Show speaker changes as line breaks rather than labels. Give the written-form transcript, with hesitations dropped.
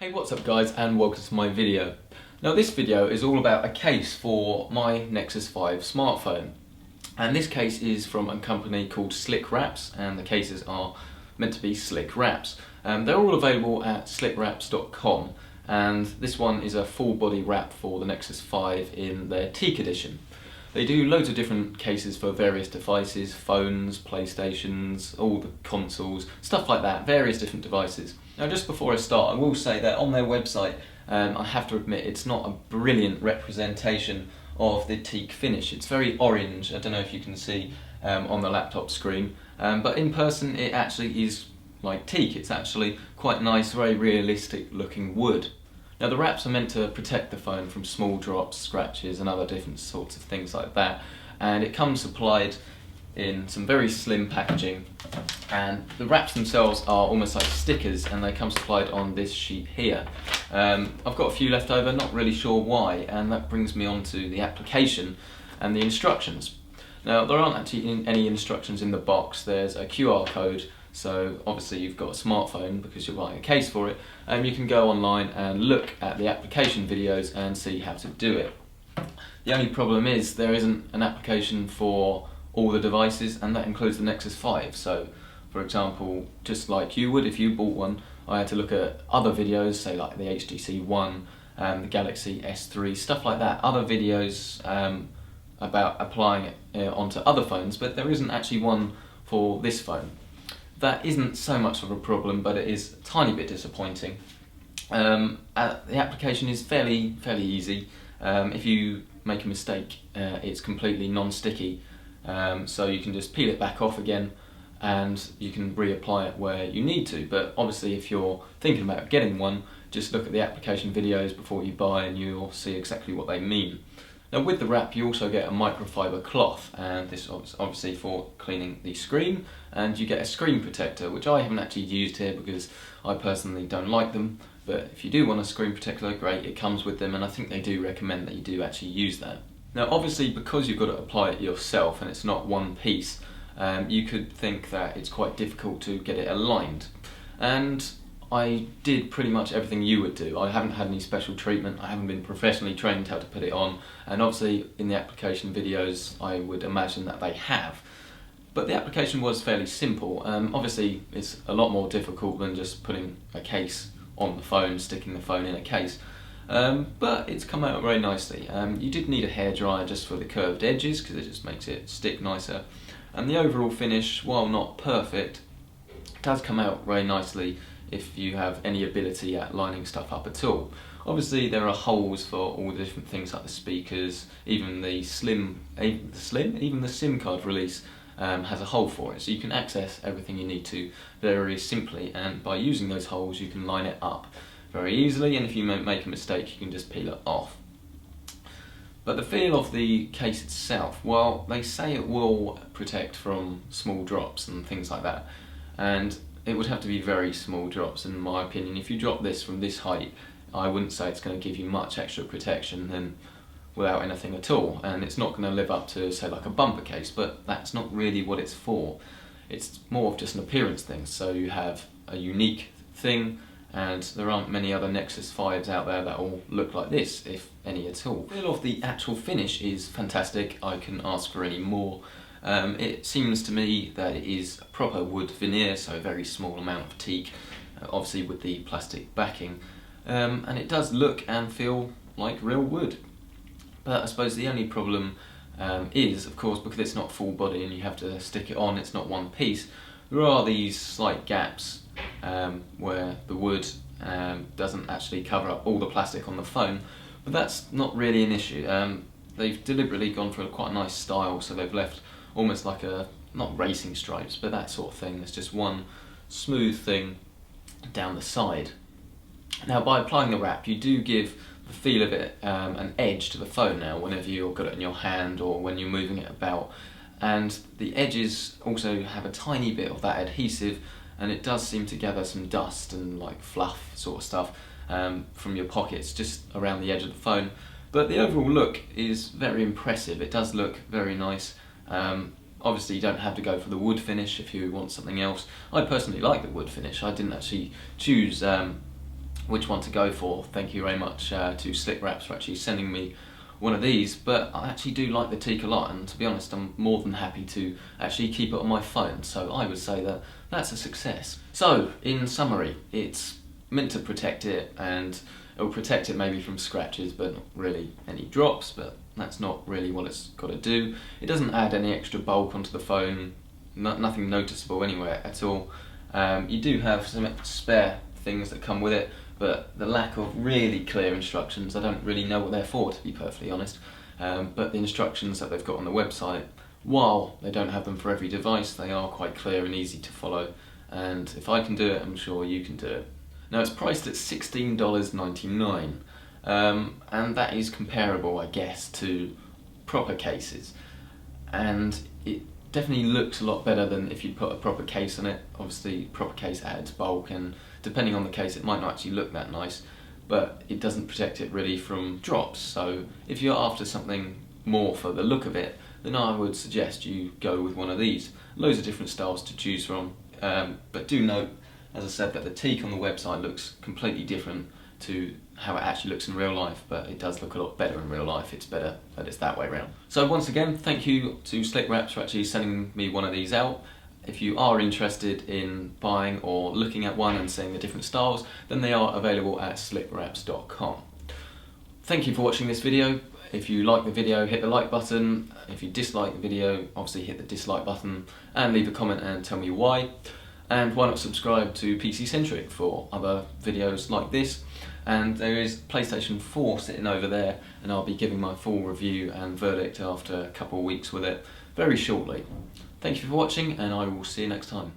Hey, what's up guys, and welcome to my video. Now this video is all about a case for my Nexus 5 smartphone, and this case is from a company called SlickWraps, and the cases are meant to be slick wraps. They're all available at SlickWraps.com, and this one is a full body wrap for the Nexus 5 in their Teak edition. They do loads of different cases for various devices, phones, PlayStations, all the consoles, stuff like that, various different devices. Now just before I start, I will say that on their website, I have to admit it's not a brilliant representation of the teak finish. It's very orange, I don't know if you can see on the laptop screen, but in person it actually is like teak. It's actually quite nice, very realistic looking wood. Now the wraps are meant to protect the phone from small drops, scratches and other different sorts of things like that, and it comes supplied in some very slim packaging, and the wraps themselves are almost like stickers and they come supplied on this sheet here. I've got a few left over, not really sure why, and that brings me on to the application and the instructions. Now there aren't actually any instructions in the box. There's a QR code, so obviously you've got a smartphone because you're buying a case for it, and you can go online and look at the application videos and see how to do it. The only problem is there isn't an application for all the devices, and that includes the Nexus 5. So for example, just like you would if you bought one, I had to look at other videos, say like the HTC One, the Galaxy S3, stuff like that, other videos about applying it onto other phones, but there isn't actually one for this phone. That isn't so much of a problem, but it is a tiny bit disappointing. The application is fairly easy. If you make a mistake, it's completely non-sticky, so you can just peel it back off again and you can reapply it where you need to. But obviously if you're thinking about getting one, just look at the application videos before you buy and you'll see exactly what they mean. Now with the wrap you also get a microfiber cloth, and this is obviously for cleaning the screen, and you get a screen protector, which I haven't actually used here because I personally don't like them, but if you do want a screen protector, great, it comes with them, and I think they do recommend that you do actually use that. Now obviously because you've got to apply it yourself and it's not one piece, you could think that it's quite difficult to get it aligned, and I did pretty much everything you would do. I haven't had any special treatment, I haven't been professionally trained how to put it on, and obviously in the application videos I would imagine that they have. But the application was fairly simple. Obviously it's a lot more difficult than just putting a case on the phone, sticking the phone in a case, but it's come out very nicely. You did need a hairdryer just for the curved edges because it just makes it stick nicer, and the overall finish, while not perfect, does come out very nicely if you have any ability at lining stuff up at all. Obviously there are holes for all the different things like the speakers, even the SIM card release has a hole for it, so you can access everything you need to very simply, and by using those holes you can line it up very easily, and if you make a mistake you can just peel it off. But the feel of the case itself, well, they say it will protect from small drops and things like that, and it would have to be very small drops in my opinion. If you drop this from this height, I wouldn't say it's going to give you much extra protection than without anything at all, and it's not going to live up to say like a bumper case, but that's not really what it's for. It's more of just an appearance thing, so you have a unique thing, and there aren't many other Nexus 5s out there that all look like this, if any at all. The feel of the actual finish is fantastic, I couldn't ask for any more. It seems to me that it is a proper wood veneer, so a very small amount of teak, obviously with the plastic backing, and it does look and feel like real wood. But I suppose the only problem is, of course, because it's not full body and you have to stick it on, it's not one piece, there are these slight gaps where the wood doesn't actually cover up all the plastic on the phone, but that's not really an issue. They've deliberately gone for quite a nice style, so they've left almost like not racing stripes, but that sort of thing. There's just one smooth thing down the side. Now by applying the wrap you do give the feel of it an edge to the phone now whenever you've got it in your hand or when you're moving it about, and the edges also have a tiny bit of that adhesive, and it does seem to gather some dust and like fluff sort of stuff from your pockets just around the edge of the phone. But the overall look is very impressive, it does look very nice. Obviously you don't have to go for the wood finish if you want something else. I personally like the wood finish. I didn't actually choose which one to go for. Thank you very much to SlickWraps for actually sending me one of these, but I actually do like the Teak a lot, and to be honest I'm more than happy to actually keep it on my phone, so I would say that that's a success. So in summary, it's meant to protect it, and it will protect it maybe from scratches but not really any drops, but that's not really what it's got to do. It doesn't add any extra bulk onto the phone, nothing noticeable anywhere at all. You do have some spare things that come with it, but the lack of really clear instructions, I don't really know what they're for, to be perfectly honest. But the instructions that they've got on the website, while they don't have them for every device, they are quite clear and easy to follow, and if I can do it, I'm sure you can do it. Now it's priced at $16.99, and that is comparable, I guess, to proper cases, and it definitely looks a lot better than if you put a proper case on it. Obviously proper case adds bulk, and depending on the case it might not actually look that nice, but it doesn't protect it really from drops. So if you're after something more for the look of it, then I would suggest you go with one of these. Loads of different styles to choose from, but do note, as I said, that the Teak on the website looks completely different to how it actually looks in real life, but it does look a lot better in real life. It's better that it's that way around. So once again, thank you to SlickWraps for actually sending me one of these out. If you are interested in buying or looking at one and seeing the different styles, then they are available at SlickWraps.com. Thank you for watching this video. If you like the video, hit the like button. If you dislike the video, obviously hit the dislike button, and leave a comment and tell me why. And why not subscribe to PC Centric for other videos like this. And there is PlayStation 4 sitting over there, and I'll be giving my full review and verdict after a couple of weeks with it very shortly. Thank you for watching, and I will see you next time.